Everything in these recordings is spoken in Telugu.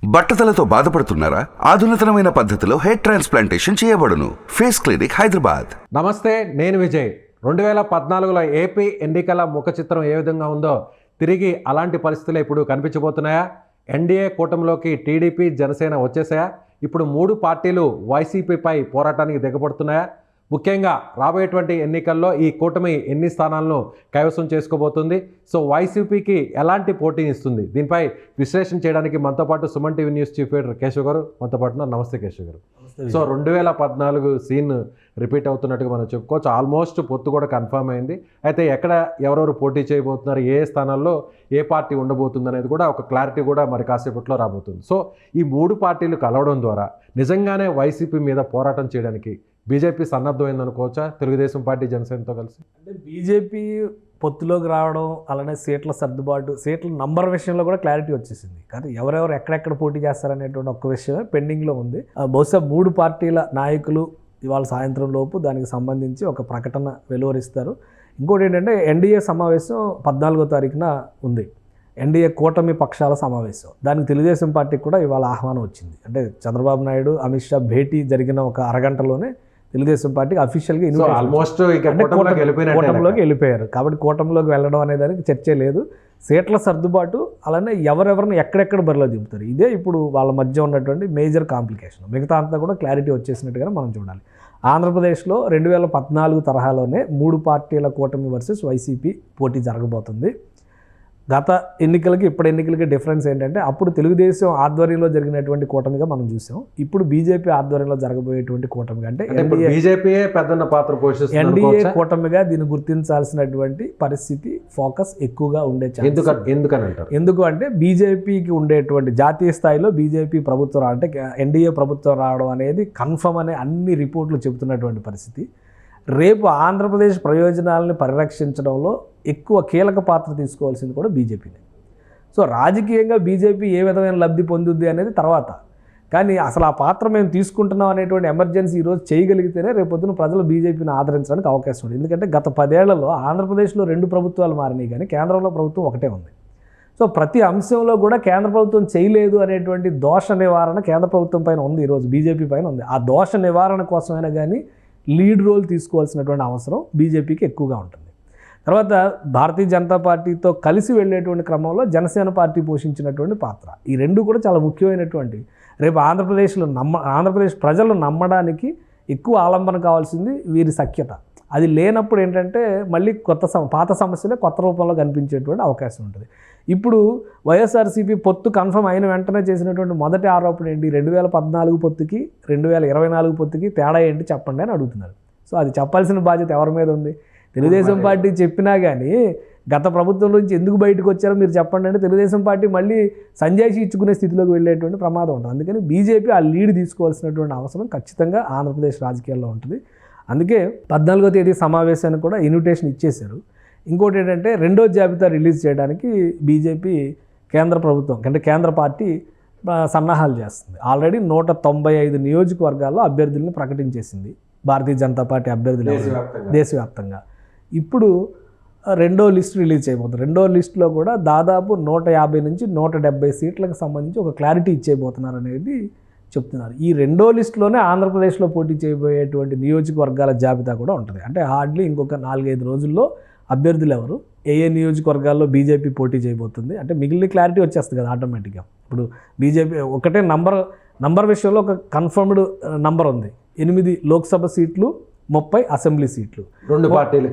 బట్టతలతో బాధపడుతున్నారా? ఆధునితనమైన పద్ధతిలో హెయిర్ ట్రాన్స్ప్లాంటేషన్ చేయబడును. Face clinic, Hyderabad. నమస్తే, నేను విజయ్. 2014లో ఏపీ ఎన్నికల ముఖ చిత్రం ఏ విధంగా ఉందో తిరిగి అలాంటి పరిస్థితులు ఇప్పుడు కనిపించబోతున్నాయా? ఎన్డీఏ కూటమిలోకి టీడీపీ, జనసేన వచ్చేసాయా? ఇప్పుడు 3 పార్టీలు వైసీపీపై పోరాటానికి దిగబడుతున్నాయా? ముఖ్యంగా రాబోయేటువంటి ఎన్నికల్లో ఈ కూటమి ఎన్ని స్థానాలను కైవసం చేసుకోబోతుంది? సో వైసీపీకి ఎలాంటి పోటీ ఇస్తుంది? దీనిపై విశ్లేషణ చేయడానికి మనతో పాటు Suman TV news chief editor Keshav గారు మనతో పాటు ఉన్నారు. నమస్తే కేశవ్ గారు. సో 2014 సీన్ రిపీట్ అవుతున్నట్టుగా మనం చెప్పుకోవచ్చు. ఆల్మోస్ట్ పొత్తు కూడా కన్ఫర్మ్ అయింది. అయితే ఎక్కడ ఎవరెవరు పోటీ చేయబోతున్నారు, ఏ స్థానాల్లో ఏ పార్టీ ఉండబోతుంది అనేది కూడా ఒక క్లారిటీ కూడా మరి కాసేపట్లో రాబోతుంది. సో ఈ 3 పార్టీలు కలవడం ద్వారా నిజంగానే వైసీపీ మీద పోరాటం చేయడానికి బీజేపీ సన్నద్ధమైంది అనుకోవచ్చా? తెలుగుదేశం పార్టీ, జనసేనతో కలిసి అంటే బీజేపీ పొత్తులోకి రావడం, అలానే సీట్ల సర్దుబాటు, సీట్ల నంబర్ విషయంలో కూడా క్లారిటీ వచ్చేసింది. కానీ ఎవరెవరు ఎక్కడెక్కడ పోటీ చేస్తారనేటువంటి ఒక్క విషయమే పెండింగ్లో ఉంది. బహుశా 3 పార్టీల నాయకులు ఇవాళ సాయంత్రం లోపు దానికి సంబంధించి ఒక ప్రకటన వెలువరిస్తారు. ఇంకోటి ఏంటంటే ఎన్డీఏ సమావేశం 14వ తారీఖున ఉంది. ఎన్డీఏ కూటమి పక్షాల సమావేశం. దానికి తెలుగుదేశం పార్టీకి కూడా ఇవాళ ఆహ్వానం వచ్చింది. అంటే చంద్రబాబు నాయుడు, అమిత్ షా భేటీ జరిగిన ఒక అరగంటలోనే తెలుగుదేశం పార్టీకి అఫీషియల్గా కూటమిలోకి వెళ్ళిపోయారు. కాబట్టి కూటమిలోకి వెళ్ళడం అనే దానికి చర్చే లేదు. సీట్ల సర్దుబాటు, అలానే ఎవరెవరిని ఎక్కడెక్కడ బరిలో దింపుతారు, ఇదే ఇప్పుడు వాళ్ళ మధ్య ఉన్నటువంటి మేజర్ కాంప్లికేషన్. మిగతా అంతా కూడా క్లారిటీ వచ్చేసినట్టుగానే మనం చూడాలి. ఆంధ్రప్రదేశ్లో 2014 తరహాలోనే 3 పార్టీల కూటమి వర్సెస్ వైసీపీ పోటీ జరగబోతుంది. గత ఎన్నికలకి ఇప్పుడు ఎన్నికలకి డిఫరెన్స్ ఏంటంటే అప్పుడు తెలుగుదేశం ఆధ్వర్యంలో జరిగినటువంటి కూటమిగా మనం చూసాం. ఇప్పుడు బీజేపీ ఆధ్వర్యంలో జరగబోయేటువంటి కూటమిగా, అంటే బీజేపీయే పెద్ద పాత్ర పోషిస్తుంది. ఎన్డీఏ కూటమిగా దీన్ని గుర్తించాల్సినటువంటి పరిస్థితి, ఫోకస్ ఎక్కువగా ఉండే ఛాన్స్. ఎందుకు అంటే బీజేపీకి ఉండేటువంటి జాతీయ స్థాయిలో బీజేపీ ప్రభుత్వం అంటే ఎన్డీఏ ప్రభుత్వం రావడం అనేది కన్ఫర్మ్ అనే అన్ని రిపోర్ట్లు చెబుతున్నటువంటి పరిస్థితి. రేపు ఆంధ్రప్రదేశ్ ప్రయోజనాలను పరిరక్షించడంలో ఎక్కువ కీలక పాత్ర తీసుకోవాల్సింది కూడా బీజేపీనే. సో రాజకీయంగా బీజేపీ ఏ విధమైన లబ్ధి పొందుద్ది అనేది తర్వాత, కానీ అసలు ఆ పాత్ర మేము తీసుకుంటున్నాం అనేటువంటి ఎమర్జెన్సీ ఈరోజు చేయగలిగితేనే రేపొద్దున ప్రజలు బీజేపీని ఆదరించడానికి అవకాశం ఉంది. ఎందుకంటే గత 10 ఏళ్లలో ఆంధ్రప్రదేశ్లో 2 ప్రభుత్వాలు మారినాయి, కానీ కేంద్రంలో ప్రభుత్వం ఒకటే ఉంది. సో ప్రతి అంశంలో కూడా కేంద్ర ప్రభుత్వం చేయలేదు అనేటువంటి దోష నివారణ కేంద్ర ప్రభుత్వం పైన ఉంది, ఈరోజు బీజేపీ పైన ఉంది. ఆ దోష నివారణ కోసమైనా కానీ లీడ్ రోల్ తీసుకోవాల్సినటువంటి అవసరం బీజేపీకి ఎక్కువగా ఉంటుంది. తర్వాత భారతీయ జనతా పార్టీతో కలిసి వెళ్ళేటువంటి క్రమంలో జనసేన పార్టీ పోషించినటువంటి పాత్ర, ఈ 2 కూడా చాలా ముఖ్యమైనటువంటి. రేపు ఆంధ్రప్రదేశ్ ప్రజలు నమ్మడానికి ఎక్కువ ఆలంబన కావాల్సింది వీరి సఖ్యత. అది లేనప్పుడు ఏంటంటే మళ్ళీ పాత సమస్యలే కొత్త రూపంలో కనిపించేటువంటి అవకాశం ఉంటుంది. ఇప్పుడు వైఎస్ఆర్సీపీ పొత్తు కన్ఫర్మ్ అయిన వెంటనే చేసినటువంటి మొదటి ఆరోపణ ఏంటి? 2014 పొత్తుకి 2024 పొత్తుకి తేడా ఏంటి చెప్పండి అని అడుగుతున్నారు. సో అది చెప్పాల్సిన బాధ్యత ఎవరి మీద ఉంది? తెలుగుదేశం పార్టీ చెప్పినా కానీ గత ప్రభుత్వం నుంచి ఎందుకు బయటకు వచ్చారో మీరు చెప్పండి అంటే తెలుగుదేశం పార్టీ మళ్ళీ సంజాయిషి ఇచ్చుకునే స్థితిలోకి వెళ్ళేటువంటి ప్రమాదం ఉంటుంది. అందుకని బీజేపీ ఆ లీడ్ తీసుకోవాల్సినటువంటి అవసరం ఖచ్చితంగా ఆంధ్రప్రదేశ్ రాజకీయాల్లో ఉంటుంది. అందుకే 14వ తేదీ సమావేశానికి కూడా ఇన్విటేషన్ ఇచ్చేశారు. ఇంకోటి ఏంటంటే 2వ జాబితా రిలీజ్ చేయడానికి బీజేపీ కేంద్ర ప్రభుత్వం అంటే కేంద్ర పార్టీ సన్నాహాలు చేస్తుంది. ఆల్రెడీ 195 నియోజకవర్గాల్లో అభ్యర్థులను ప్రకటించేసింది భారతీయ జనతా పార్టీ అభ్యర్థులు దేశవ్యాప్తంగా. ఇప్పుడు 2వ లిస్ట్ రిలీజ్ చేయబోతున్నారు. 2వ లిస్టులో కూడా దాదాపు 150 నుంచి 170 సీట్లకు సంబంధించి ఒక క్లారిటీ ఇచ్చేయబోతున్నారు అనేది చెప్తున్నారు. ఈ 2వ లిస్టులోనే ఆంధ్రప్రదేశ్లో పోటీ చేయబోయేటువంటి నియోజకవర్గాల జాబితా కూడా ఉంటుంది. అంటే హార్డ్లీ ఇంకొక 4-5 రోజుల్లో అభ్యర్థులు ఎవరు, ఏ నియోజకవర్గాల్లో బీజేపీ పోటీ చేయబోతుంది అంటే మిగిలిన క్లారిటీ వచ్చేస్తుంది కదా ఆటోమేటిక్గా. ఇప్పుడు బీజేపీ ఒకటే నంబర్ విషయంలో ఒక కన్ఫర్మ్డ్ నంబర్ ఉంది. 8 లోక్సభ సీట్లు, 30 అసెంబ్లీ సీట్లు, 2 పార్టీలు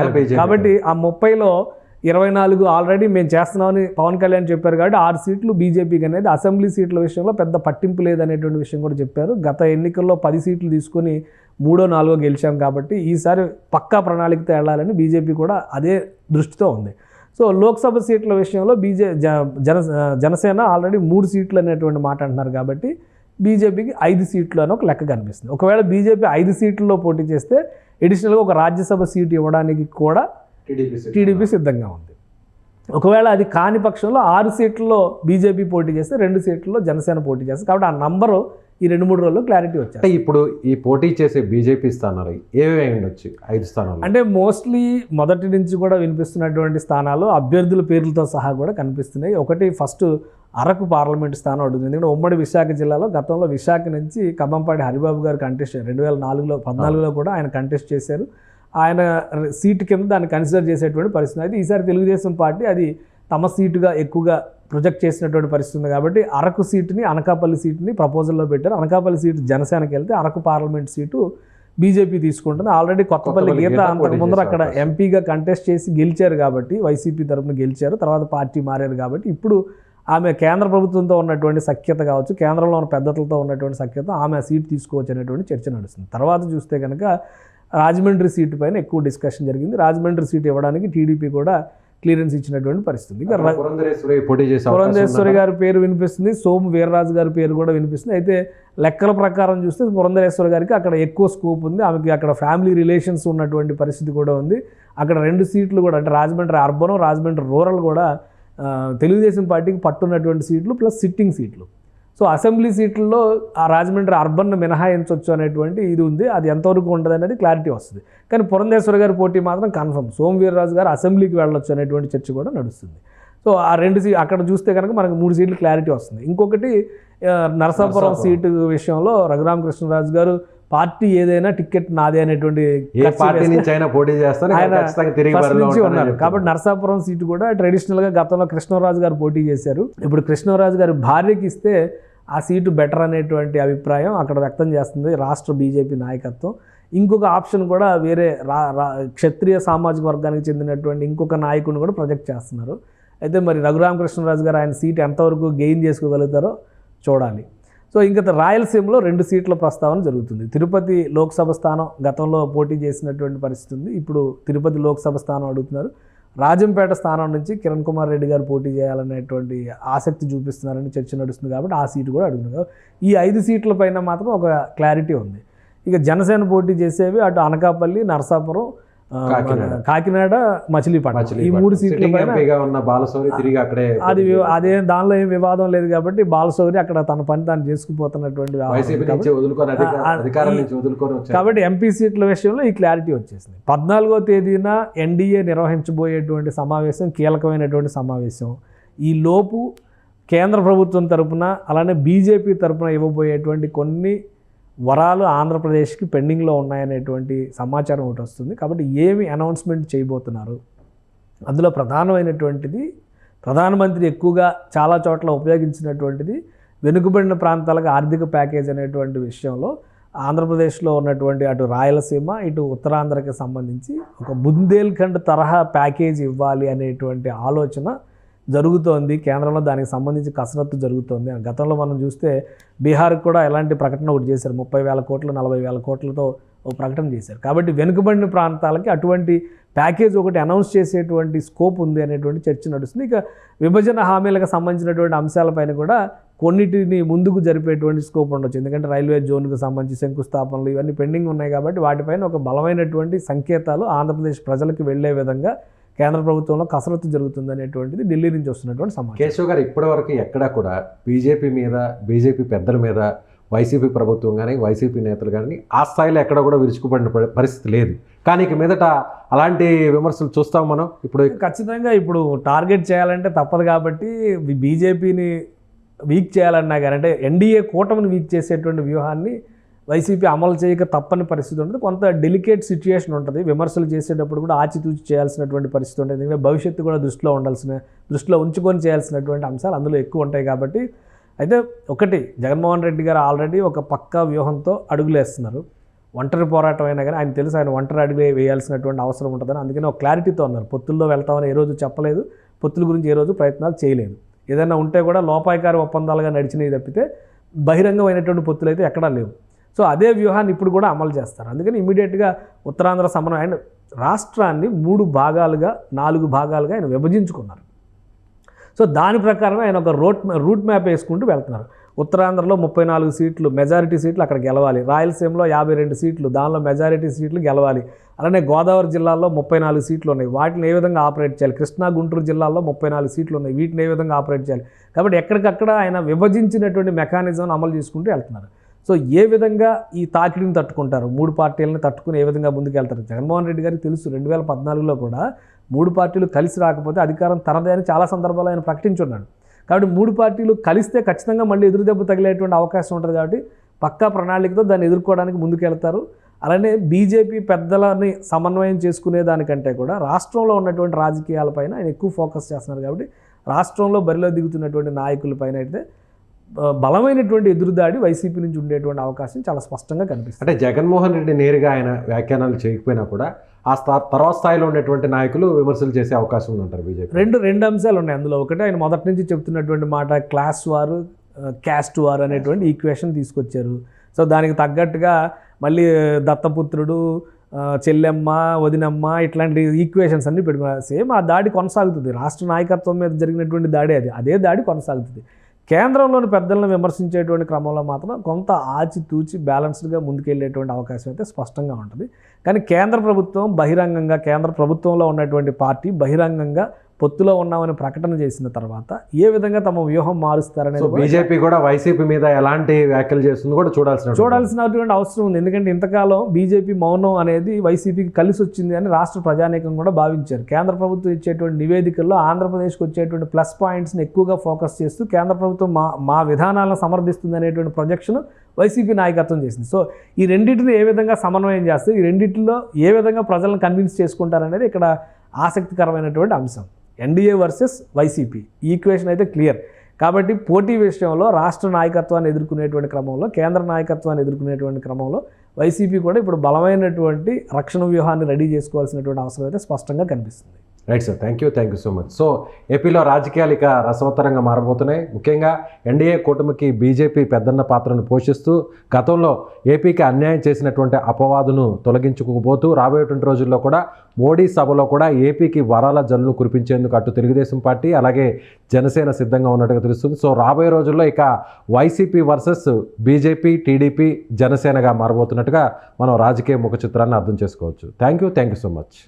కలిపి. కాబట్టి ఆ 30లో 24 ఆల్రెడీ మేము చేస్తున్నామని పవన్ కళ్యాణ్ చెప్పారు. కాబట్టి 6 సీట్లు బీజేపీకి అనేది. అసెంబ్లీ సీట్ల విషయంలో పెద్ద పట్టింపు లేదనేటువంటి విషయం కూడా చెప్పారు. గత ఎన్నికల్లో 10 సీట్లు తీసుకొని 3ో 4ో గెలిచాం కాబట్టి ఈసారి పక్కా ప్రణాళికతో వెళ్ళాలని బీజేపీ కూడా అదే దృష్టితో ఉంది. సో లోక్సభ సీట్ల విషయంలో జనసేన ఆల్రెడీ 3 సీట్లు అనేటువంటి మాట అంటున్నారు. కాబట్టి బీజేపీకి 5 సీట్లు అని ఒక లెక్క కనిపిస్తుంది. ఒకవేళ బీజేపీ 5 సీట్లలో పోటీ చేస్తే అడిషనల్గా ఒక రాజ్యసభ సీటు ఇవ్వడానికి కూడా టీడీపీ సిద్ధంగా ఉంది. ఒకవేళ అది కాని పక్షంలో 6 సీట్లలో బీజేపీ పోటీ చేస్తే 2 సీట్లలో జనసేన పోటీ చేస్తే. కాబట్టి ఆ నంబరు ఈ 2-3 రోజుల్లో క్లారిటీ వచ్చాయి. ఇప్పుడు ఈ పోటీ చేసే బీజేపీ స్థానాలు ఏవే ఉండొచ్చు? 5 స్థానాలు అంటే మోస్ట్లీ మొదటి నుంచి కూడా వినిపిస్తున్నటువంటి స్థానాలు అభ్యర్థుల పేర్లతో సహా కూడా కనిపిస్తున్నాయి. ఒకటి ఫస్ట్ అరకు పార్లమెంట్ స్థానం అడుగుతుంది. ఎందుకంటే ఉమ్మడి విశాఖ జిల్లాలో గతంలో విశాఖ నుంచి కంభంపాటి హరిబాబు గారు కంటెస్ట్ చేశారు. 2014లో కూడా ఆయన కంటెస్ట్ చేశారు. ఆయన సీటు కింద దాన్ని కన్సిడర్ చేసేటువంటి పరిస్థితి. అయితే ఈసారి తెలుగుదేశం పార్టీ అది తమ సీటుగా ఎక్కువగా ప్రొజెక్ట్ చేసినటువంటి పరిస్థితి ఉంది కాబట్టి అరకు సీటుని, అనకాపల్లి సీటుని ప్రపోజల్లో పెట్టారు. అనకాపల్లి సీటు జనసేనకి వెళ్తే అరకు పార్లమెంట్ సీటు బీజేపీ తీసుకుంటుంది. ఆల్రెడీ కొత్తపల్లి గీత అంతకు ముందర అక్కడ ఎంపీగా కంటెస్ట్ చేసి గెలిచారు కాబట్టి వైసీపీ తరఫున గెలిచారు, తర్వాత పార్టీ మారారు కాబట్టి ఇప్పుడు ఆమె కేంద్ర ప్రభుత్వంతో ఉన్నటువంటి సఖ్యత కావచ్చు, కేంద్రంలో ఉన్న పెద్దలతో ఉన్నటువంటి సఖ్యత ఆమె ఆ సీటు తీసుకోవచ్చు అనేటువంటి చర్చ నడుస్తుంది. తర్వాత చూస్తే కనుక రాజమండ్రి సీటు పైన ఎక్కువ డిస్కషన్ జరిగింది. రాజమండ్రి సీటు ఇవ్వడానికి టీడీపీ కూడా క్లియరెన్స్ ఇచ్చినటువంటి పరిస్థితి. పురంధేశ్వరి గారి పేరు వినిపిస్తుంది, సోము వీర్రాజు గారి పేరు కూడా వినిపిస్తుంది. అయితే లెక్కల ప్రకారం చూస్తే పురంధరేశ్వరి గారికి అక్కడ ఎక్కువ స్కోప్ ఉంది. ఆమెకి అక్కడ ఫ్యామిలీ రిలేషన్స్ ఉన్నటువంటి పరిస్థితి కూడా ఉంది. అక్కడ 2 సీట్లు కూడా అంటే రాజమండ్రి అర్బన్, రాజమండ్రి రూరల్ కూడా తెలుగుదేశం పార్టీకి పట్టున్నటువంటి సీట్లు ప్లస్ సిట్టింగ్ సీట్లు. సో అసెంబ్లీ సీట్లలో ఆ రాజమండ్రి అర్బన్ మినహాయించవచ్చు అనేటువంటి ఇది ఉంది. అది ఎంతవరకు ఉంటుంది అనేది క్లారిటీ వస్తుంది. కానీ పురంధేశ్వరి గారి పోటీ మాత్రం కన్ఫర్మ్. సోము వీర్రాజు గారు అసెంబ్లీకి వెళ్ళొచ్చు అనేటువంటి చర్చ కూడా నడుస్తుంది. సో ఆ 2 అక్కడ చూస్తే కనుక మనకు 3 సీట్లు క్లారిటీ వస్తుంది. ఇంకొకటి నరసాపురం సీటు విషయంలో రఘురామకృష్ణరాజు గారు పార్టీ ఏదైనా టికెట్ నాదే అనేటువంటి ఉన్నారు కాబట్టి నరసాపురం సీటు కూడా ట్రెడిషనల్గా గతంలో కృష్ణరాజు గారు పోటీ చేశారు. ఇప్పుడు కృష్ణరాజు గారి భార్యకి ఇస్తే ఆ సీటు బెటర్ అనేటువంటి అభిప్రాయం అక్కడ వ్యక్తం చేస్తుంది రాష్ట్ర బీజేపీ నాయకత్వం. ఇంకొక ఆప్షన్ కూడా వేరే క్షత్రియ సామాజిక వర్గానికి చెందినటువంటి ఇంకొక నాయకుడిని కూడా ప్రొజెక్ట్ చేస్తున్నారు. అయితే మరి రఘురామకృష్ణరాజు గారు ఆయన సీట్ ఎంతవరకు గెయిన్ చేసుకోగలుగుతారో చూడాలి. సో ఇంకా రాయలసీమలో 2 సీట్ల ప్రస్తావన జరుగుతుంది. తిరుపతి లోక్సభ స్థానం గతంలో పోటీ చేసినటువంటి పరిస్థితి ఉంది. ఇప్పుడు తిరుపతి లోక్సభ స్థానం అడుగుతున్నారు. రాజంపేట స్థానం నుంచి కిరణ్ కుమార్ రెడ్డి గారు పోటీ చేయాలనేటువంటి ఆసక్తి చూపిస్తున్నారని చర్చ నడుస్తుంది కాబట్టి ఆ సీటు కూడా అడుగుతున్నారు. ఈ 5 సీట్ల పైన మాత్రం ఒక క్లారిటీ ఉంది. ఇక జనసేన పోటీ చేసేవి అటు అనకాపల్లి, నరసాపురం, కాకినాడ, మచిలీపట్నం ఈ 3 సీట్ల పైన అది అదే దానిలో ఏం వివాదం లేదు కాబట్టి బాలశౌరి అక్కడ తన పని తాను చేసుకుపోతున్నటువంటి కాబట్టి ఎంపీ సీట్ల విషయంలో ఈ క్లారిటీ వచ్చేసింది. 14వ తేదీన ఎన్డీఏ నిర్వహించబోయేటువంటి సమావేశం కీలకమైనటువంటి సమావేశం. ఈ లోపు కేంద్ర ప్రభుత్వం తరపున అలానే బీజేపీ తరపున ఇవ్వబోయేటువంటి కొన్ని వరాలు ఆంధ్రప్రదేశ్కి పెండింగ్లో ఉన్నాయనేటువంటి సమాచారం ఒకటి వస్తుంది. కాబట్టి ఏమి అనౌన్స్మెంట్ చేయబోతున్నారు, అందులో ప్రధానమైనటువంటిది ప్రధానమంత్రి ఎక్కువగా చాలా చోట్ల ఉపయోగించినటువంటిది వెనుకబడిన ప్రాంతాలకు ఆర్థిక ప్యాకేజ్ అనేటువంటి విషయంలో ఆంధ్రప్రదేశ్లో ఉన్నటువంటి అటు రాయలసీమ ఇటు ఉత్తరాంధ్రకి సంబంధించి ఒక బుందేల్ఖండ్ తరహా ప్యాకేజ్ ఇవ్వాలి అనేటువంటి ఆలోచన జరుగుతోంది. కేంద్రంలో దానికి సంబంధించి కసరత్తు జరుగుతోంది. గతంలో మనం చూస్తే బీహార్కి కూడా ఎలాంటి ప్రకటన ఒకటి చేశారు. 30,000 కోట్లు 40,000 కోట్లతో ఒక ప్రకటన చేశారు. కాబట్టి వెనుకబడిన ప్రాంతాలకి అటువంటి ప్యాకేజ్ ఒకటి అనౌన్స్ చేసేటువంటి స్కోప్ ఉంది అనేటువంటి చర్చ నడుస్తుంది. ఇక విభజన హామీలకు సంబంధించినటువంటి అంశాలపైన కూడా కొన్నిటిని ముందుకు జరిపేటువంటి స్కోప్ ఉండొచ్చు. ఎందుకంటే రైల్వే జోన్కు సంబంధించి శంకుస్థాపనలు ఇవన్నీ పెండింగ్ ఉన్నాయి కాబట్టి వాటిపైన ఒక బలమైనటువంటి సంకేతాలు ఆంధ్రప్రదేశ్ ప్రజలకు వెళ్లే విధంగా కేంద్ర ప్రభుత్వంలో కసరత్తు జరుగుతుంది అనేటువంటిది ఢిల్లీ నుంచి వస్తున్నటువంటి సమాచారం. కేశవ్ గారు ఇప్పటివరకు ఎక్కడా కూడా బీజేపీ మీద, బీజేపీ పెద్దల మీద వైసీపీ ప్రభుత్వం కానీ వైసీపీ నేతలు కానీ ఆ స్థాయిలో ఎక్కడ కూడా విరుచుకుపడిన పరిస్థితి లేదు. కానీ ఇక మీదట అలాంటి విమర్శలు చూస్తాం మనం. ఇప్పుడు ఖచ్చితంగా ఇప్పుడు టార్గెట్ చేయాలంటే తప్పదు కాబట్టి బీజేపీని వీక్ చేయాలన్నా కానీ అంటే ఎన్డీఏ కూటమిని వీక్ చేసేటువంటి వ్యూహాన్ని వైసీపీ అమలు చేయక తప్పని పరిస్థితి ఉంటుంది. కొంత డెలికేట్ సిచ్యుయేషన్ ఉంటుంది. విమర్శలు చేసేటప్పుడు కూడా ఆచితూచి చేయాల్సినటువంటి పరిస్థితి ఉంటుంది. ఎందుకంటే భవిష్యత్తు కూడా దృష్టిలో ఉంచుకొని చేయాల్సినటువంటి అంశాలు అందులో ఎక్కువ ఉంటాయి కాబట్టి. అయితే ఒకటి, జగన్మోహన్ రెడ్డి గారు ఆల్రెడీ ఒక పక్కా వ్యూహంతో అడుగులేస్తున్నారు. ఒంటరి పోరాటం అయినా కానీ ఆయన తెలుసు ఆయన ఒంటరి అడుగు వేయాల్సినటువంటి అవసరం ఉంటుందని. అందుకని ఒక క్లారిటీతో ఉన్నారు. పొత్తుల్లో వెళ్తామని ఏ రోజు చెప్పలేదు, పొత్తుల గురించి ఏ రోజు ప్రయత్నాలు చేయలేదు. ఏదైనా ఉంటే కూడా లోపాయికారి ఒప్పందాలుగా నడిచినవి తప్పితే బహిరంగమైనటువంటి పొత్తులు అయితే ఎక్కడా లేవు. సో అదే వ్యూహాన్ని ఇప్పుడు కూడా అమలు చేస్తారు. అందుకని ఇమీడియట్గా ఉత్తరాంధ్ర సమన్వయం ఆయన రాష్ట్రాన్ని 3 భాగాలుగా 4 భాగాలుగా ఆయన విభజించుకున్నారు. సో దాని ప్రకారం ఆయన ఒక రూట్ మ్యాప్ వేసుకుంటూ వెళ్తున్నారు. ఉత్తరాంధ్రలో 34 సీట్లు మెజారిటీ సీట్లు అక్కడ గెలవాలి. రాయలసీమలో 52 సీట్లు, దానిలో మెజారిటీ సీట్లు గెలవాలి. అలానే గోదావరి జిల్లాల్లో 34 సీట్లు ఉన్నాయి, వాటిని ఏ విధంగా ఆపరేట్ చేయాలి. కృష్ణా గుంటూరు జిల్లాల్లో 34 సీట్లు ఉన్నాయి, వీటిని ఏ విధంగా ఆపరేట్ చేయాలి. కాబట్టి ఎక్కడికక్కడ ఆయన విభజించినటువంటి మెకానిజం అమలు చేసుకుంటూ వెళ్తున్నారు. సో ఏ విధంగా ఈ తాకిడిని తట్టుకుంటారు, 3 పార్టీలను తట్టుకుని ఏ విధంగా ముందుకు వెళ్తారు. జగన్మోహన్ రెడ్డి గారికి తెలుసు 2014లో కూడా 3 పార్టీలు కలిసి రాకపోతే అధికారం తనదే అని చాలా సందర్భాల్లో ఆయన ప్రకటించున్నాడు. కాబట్టి 3 పార్టీలు కలిస్తే ఖచ్చితంగా మళ్ళీ ఎదురు దెబ్బ తగిలేటువంటి అవకాశం ఉంటుంది. కాబట్టి పక్కా ప్రణాళికతో దాన్ని ఎదుర్కోవడానికి ముందుకెళ్తారు. అలానే బీజేపీ పెద్దలని సమన్వయం చేసుకునే దానికంటే కూడా రాష్ట్రంలో ఉన్నటువంటి రాజకీయాలపైన ఆయన ఎక్కువ ఫోకస్ చేస్తున్నారు. కాబట్టి రాష్ట్రంలో బరిలో దిగుతున్నటువంటి నాయకులపైన అయితే బలమైనటువంటి ఎదురుదాడి వైసీపీ నుంచి ఉండేటువంటి అవకాశం చాలా స్పష్టంగా కనిపిస్తుంది. అంటే జగన్మోహన్ రెడ్డి నేరుగా ఆయన వ్యాఖ్యానాలు చేయకపోయినా కూడా ఆ తర్వాత స్థాయిలో ఉండేటువంటి నాయకులు విమర్శలు చేసే అవకాశం ఉందంటారు బీజేపీ. రెండు అంశాలు ఉన్నాయి అందులో. ఒకటి ఆయన మొదటి నుంచి చెప్తున్నటువంటి మాట క్లాస్ వారు క్యాస్ట్ వార్ అనేటువంటి ఈక్వేషన్ తీసుకొచ్చారు. సో దానికి తగ్గట్టుగా మళ్ళీ దత్తపుత్రుడు, చెల్లెమ్మ, వదినమ్మ ఇట్లాంటి ఈక్వేషన్స్ అన్నీ పెట్టుకున్నారు. సేమ్ ఆ దాడి కొనసాగుతుంది. రాష్ట్ర నాయకత్వం మీద జరిగినటువంటి దాడి అదే దాడి కొనసాగుతుంది. కేంద్రంలోని పెద్దలను విమర్శించేటువంటి క్రమంలో మాత్రం కొంత ఆచితూచి బ్యాలెన్స్డ్గా ముందుకెళ్ళేటువంటి అవకాశం అయితే స్పష్టంగా ఉంటుంది. కానీ కేంద్ర ప్రభుత్వం బహిరంగంగా, కేంద్ర ప్రభుత్వంలో ఉన్నటువంటి పార్టీ బహిరంగంగా పొత్తులో ఉన్నామని ప్రకటన చేసిన తర్వాత ఏ విధంగా తమ వ్యూహం మారుస్తారనేది బీజేపీ కూడా వైసీపీ మీద ఎలాంటి వ్యాఖ్యలు చేస్తుందో కూడా చూడాల్సినటువంటి అవసరం ఉంది. ఎందుకంటే ఇంతకాలం బీజేపీ మౌనం అనేది వైసీపీకి కలిసి వచ్చింది అని రాష్ట్ర ప్రజానీకం కూడా భావించారు. కేంద్ర ప్రభుత్వం ఇచ్చేటువంటి నివేదికల్లో ఆంధ్రప్రదేశ్కి వచ్చేటువంటి ప్లస్ పాయింట్స్ని ఎక్కువగా ఫోకస్ చేస్తూ కేంద్ర ప్రభుత్వం మా విధానాలను సమర్థిస్తుంది అనేటువంటి ప్రొజెక్షన్ వైసీపీ నాయకత్వం చేసింది. సో ఈ రెండింటిని ఏ విధంగా సమన్వయం చేస్తూ ఈ రెండింటిలో ఏ విధంగా ప్రజలను కన్విన్స్ చేసుకుంటారనేది ఇక్కడ ఆసక్తికరమైనటువంటి అంశం. ఎన్డీఏ వర్సెస్ వైసీపీ ఈక్వేషన్ అయితే క్లియర్. కాబట్టి పోటీ విషయంలో రాష్ట్ర నాయకత్వాన్ని ఎదుర్కొనేటువంటి క్రమంలో, కేంద్ర నాయకత్వాన్ని ఎదుర్కొనేటువంటి క్రమంలో వైసీపీ కూడా ఇప్పుడు బలమైనటువంటి రక్షణ వ్యూహాన్ని రెడీ చేసుకోవాల్సినటువంటి అవసరం అయితే స్పష్టంగా కనిపిస్తుంది. Right sir, thank you so much. So ఏపీలో రాజకీయాలు ఇక రసవత్తరంగా మారబోతున్నాయి. ముఖ్యంగా ఎన్డీఏ కూటమికి బీజేపీ పెద్దన్న పాత్రను పోషిస్తూ గతంలో ఏపీకి అన్యాయం చేసినటువంటి అపవాదును తొలగించుకోబోతూ రాబోయేటువంటి రోజుల్లో కూడా మోడీ సభలో కూడా ఏపీకి వరాల జల్లును కురిపించేందుకు అటు తెలుగుదేశం పార్టీ అలాగే జనసేన సిద్ధంగా ఉన్నట్టుగా తెలుస్తుంది. సో రాబోయే రోజుల్లో ఇక వైసీపీ వర్సెస్ బీజేపీ, టీడీపీ, జనసేనగా మారబోతున్నట్టుగా మనం రాజకీయ ముఖ చిత్రాన్ని అర్థం చేసుకోవచ్చు. Thank you so much.